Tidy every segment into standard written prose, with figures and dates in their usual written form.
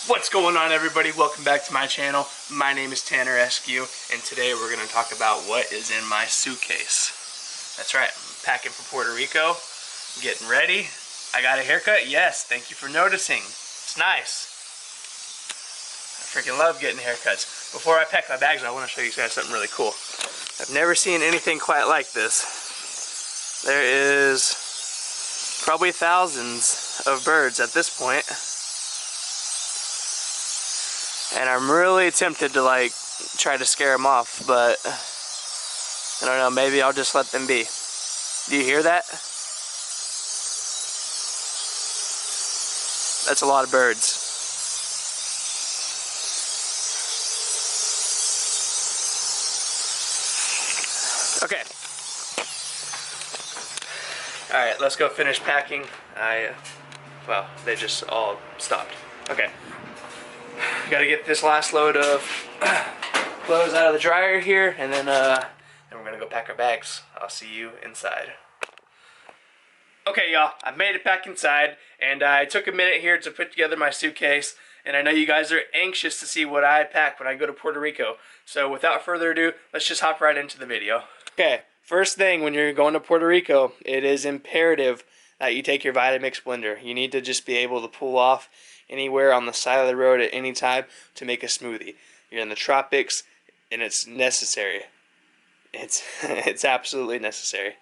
What's going on, everybody? Welcome back to my channel. My name is Tanner Eskew, and today we're going to talk about what is in my suitcase. That's right, I'm packing for Puerto Rico, I'm getting ready. I got a haircut, yes, thank you for noticing. It's nice. I freaking love getting haircuts. Before I pack my bags, I want to show you guys something really cool. I've never seen anything quite like this. There is probably thousands of birds at this point. And I'm really tempted to try to scare them off, but I don't know, maybe I'll just let them be. Do you hear that? That's a lot of birds. Okay. Alright, let's go finish packing. Well, they just all stopped. Okay. Gotta get this last load of clothes out of the dryer here, and then we're gonna go pack our bags. I'll see you inside. Okay, y'all, I made it back inside, and I took a minute here to put together my suitcase, and I know you guys are anxious to see what I pack when I go to Puerto Rico. So without further ado, let's just hop right into the video. Okay, first thing when you're going to Puerto Rico, it is imperative that you take your Vitamix blender. You need to just be able to pull off anywhere on the side of the road at any time to make a smoothie. You're in the tropics, and it's necessary. It's absolutely necessary.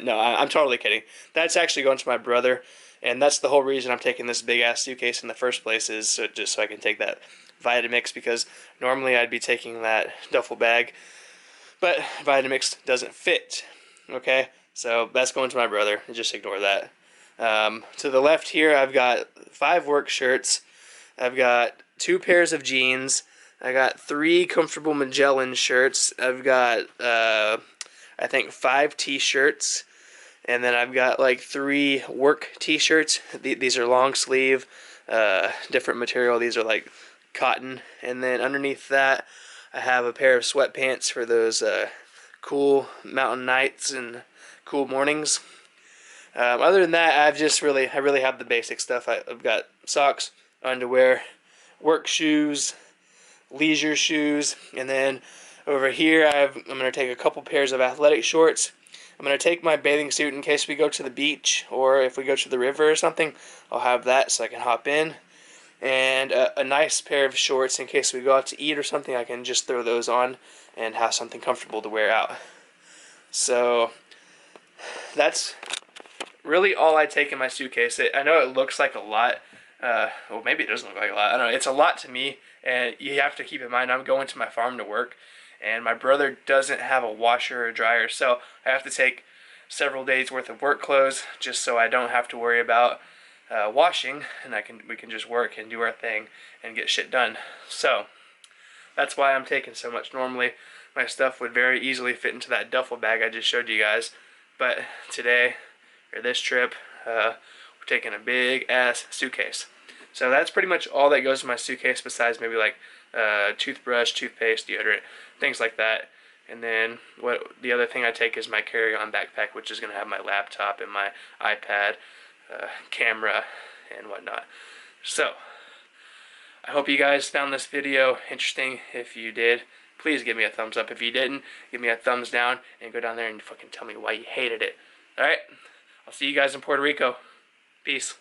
No, I'm totally kidding. That's actually going to my brother, and that's the whole reason I'm taking this big ass suitcase in the first place, is just so I can take that Vitamix, because normally I'd be taking that duffel bag, but Vitamix doesn't fit. Okay, so that's going to my brother. Just ignore that. To the left here, I've got 5 work shirts. I've got 2 pairs of jeans. I got 3 comfortable Magellan shirts. I've got, I think 5 t-shirts. And then I've got 3 work t-shirts. These are long sleeve, different material. These are cotton. And then underneath that, I have a pair of sweatpants for those cool mountain nights and cool mornings. Other than that, I really have the basic stuff. I've got socks, underwear, work shoes, leisure shoes, and then over here I'm going to take a couple pairs of athletic shorts. I'm going to take my bathing suit in case we go to the beach, or if we go to the river or something, I'll have that so I can hop in. And a nice pair of shorts in case we go out to eat or something. I can just throw those on and have something comfortable to wear out. So that's really all I take in my suitcase. I know it looks like a lot. Well, maybe it doesn't look like a lot. I don't know. It's a lot to me, and you have to keep in mind I'm going to my farm to work, and my brother doesn't have a washer or dryer, so I have to take several days worth of work clothes just so I don't have to worry about washing, and we can just work and do our thing and get shit done. So that's why I'm taking so much. Normally my stuff would very easily fit into that duffel bag I just showed you guys, but today, or this trip, we're taking a big ass suitcase. So that's pretty much all that goes in my suitcase, besides maybe toothbrush, toothpaste, deodorant, things like that. And then the other thing I take is my carry-on backpack, which is going to have my laptop and my iPad, camera, and whatnot. So I hope you guys found this video interesting. If you did, please give me a thumbs up. If you didn't, give me a thumbs down, and go down there and fucking tell me why you hated it. Alright? I'll see you guys in Puerto Rico. Peace.